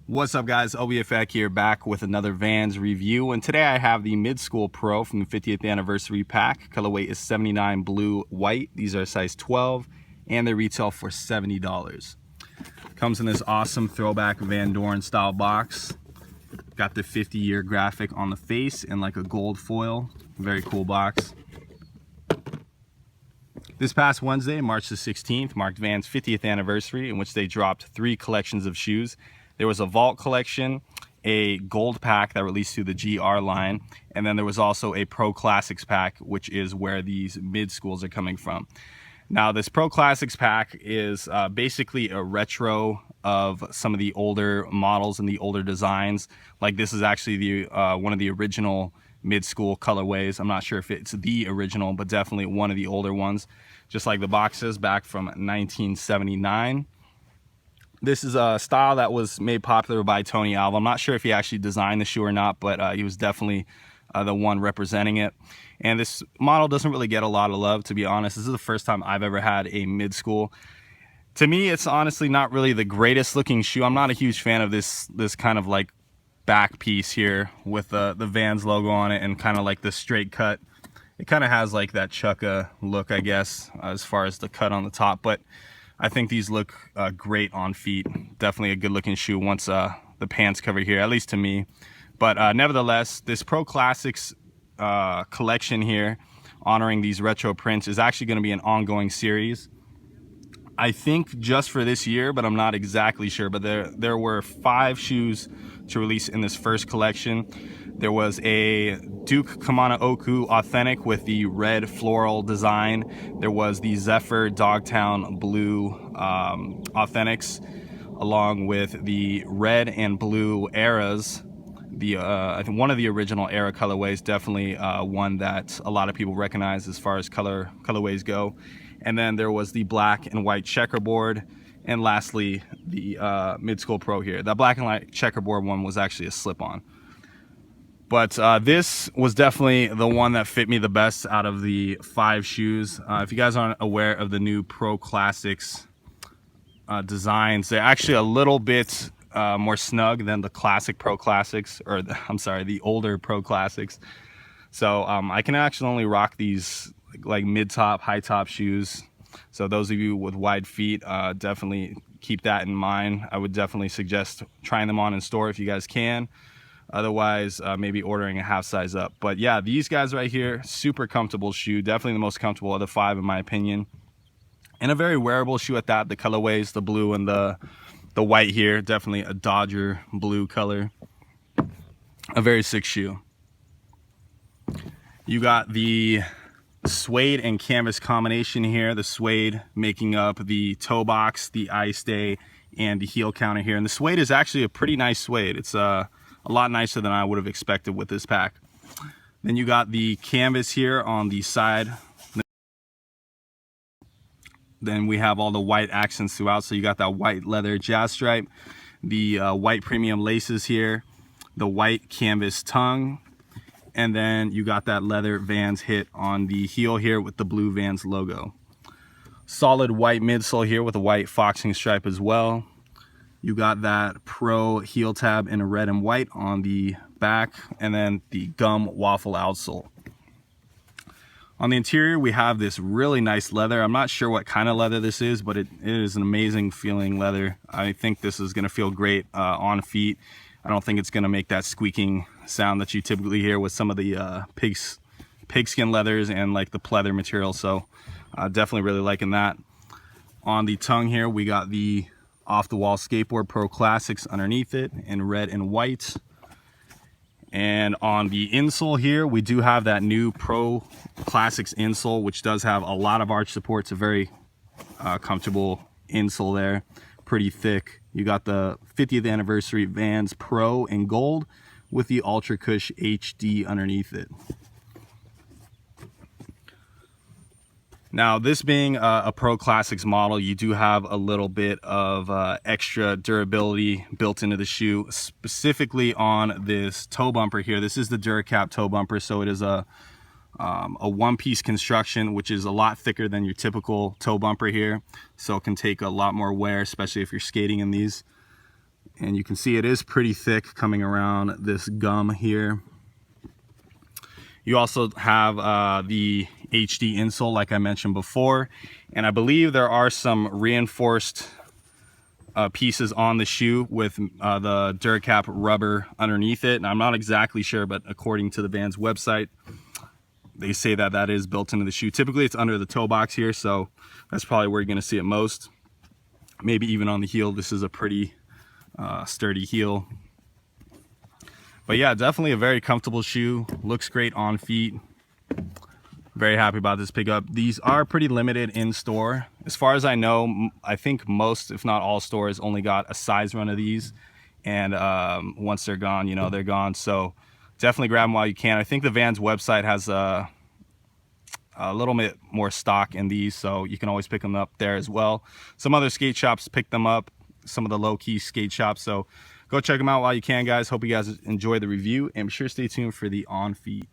What's up, guys? OBFX here, back with another Vans review, and today I have the Skool Pro from the 50th anniversary pack. Colorway is 79 blue white. These are size 12 and they retail for $70. Comes in this awesome throwback Van Doren style box. Got the 50-year graphic on the face and like a gold foil. Very cool box. This past Wednesday, March the 16th, marked Vans' 50th anniversary, in which they dropped 3 collections of shoes. There was a Vault collection, a gold pack that released through the GR line, and then there was also a Pro Classics pack, which is where these mid-schools are coming from. Now, this Pro Classics pack is basically a retro of some of the older models and the older designs. Like, this is actually the one of the original mid-school colorways. I'm not sure if it's the original, but definitely one of the older ones, just like the boxes back from 1979. This is a style that was made popular by Tony Alva. I'm not sure if he actually designed the shoe or not, but he was definitely the one representing it. And this model doesn't really get a lot of love, to be honest. This is the first time I've ever had a mid-school. To me, it's honestly not really the greatest looking shoe. I'm not a huge fan of this kind of like back piece here with the Vans logo on it and kind of like the straight cut. It kind of has like that Chukka look, I guess, as far as the cut on the top, but I think these look great on feet. Definitely a good looking shoe once the pants cover here, at least to me. But nevertheless, this Pro Classics collection here, honoring these retro prints, is actually going to be an ongoing series. I think just for this year, but I'm not exactly sure. But there were 5 shoes to release in this first collection. There was a Duke Kamana Oku Authentic with the red floral design. There was the Zephyr Dogtown Blue Authentics, along with the red and blue Eras. I think one of the original Era colorways, definitely one that a lot of people recognize as far as colorways go. And then there was the black and white checkerboard, and lastly the Skool Pro here. That black and white checkerboard one was actually a slip-on. But this was definitely the one that fit me the best out of the 5 shoes. If you guys aren't aware of the new Pro Classics designs, they're actually a little bit more snug than the classic Pro Classics, or the older Pro Classics. So I can actually only rock these like mid-top, high-top shoes. So those of you with wide feet, definitely keep that in mind. I would definitely suggest trying them on in store if you guys can. Otherwise, maybe ordering a half size up. But yeah, these guys right here, super comfortable shoe. Definitely the most comfortable of the 5 in my opinion. And a very wearable shoe at that. The colorways, the blue and the white here, definitely a Dodger blue color. A very sick shoe. You got the suede and canvas combination here. The suede making up the toe box, the eye stay, and the heel counter here. And the suede is actually a pretty nice suede. It's a lot nicer than I would have expected with this pack. Then you got the canvas here on the side. Then we have all the white accents throughout. So you got that white leather jazz stripe, the white premium laces here, the white canvas tongue, and then you got that leather Vans hit on the heel here with the blue Vans logo. Solid white midsole here with a white foxing stripe as well. You got that Pro heel tab in red and white on the back, and then the gum waffle outsole. On the interior, we have this really nice leather. I'm not sure what kind of leather this is, but it is an amazing feeling leather. I think this is going to feel great on feet. I don't think it's going to make that squeaking sound that you typically hear with some of the pigskin leathers and like the pleather material. So definitely really liking that. On the tongue here, we got the off-the-wall skateboard Pro Classics underneath it in red and white. And on the insole here, we do have that new Pro Classics insole, which does have a lot of arch support. It's a very comfortable insole there, pretty thick. You got the 50th anniversary Vans Pro in gold with the Ultra Cush HD underneath it. Now, this being a Pro Classics model, you do have a little bit of extra durability built into the shoe, specifically on this toe bumper here. This is the Duracap toe bumper, so it is a one-piece construction, which is a lot thicker than your typical toe bumper here. So it can take a lot more wear, especially if you're skating in these. And you can see it is pretty thick coming around this gum here. You also have the HD insole, like I mentioned before, and I believe there are some reinforced pieces on the shoe with the Duracap rubber underneath it. And I'm not exactly sure, but according to the Vans website, they say that that is built into the shoe. Typically it's under the toe box here, so that's probably where you're going to see it most. Maybe even on the heel. This is a pretty sturdy heel. But yeah, definitely a very comfortable shoe. Looks great on feet. Very happy about this pickup. These are pretty limited in store. As far as I know, I think most, if not all stores only got a size run of these. And once they're gone, you know, they're gone. So definitely grab them while you can. I think the Vans website has a little bit more stock in these, so you can always pick them up there as well. Some other skate shops pick them up, some of the low-key skate shops. So go check them out while you can, guys. Hope you guys enjoy the review, and be sure to stay tuned for the on feet.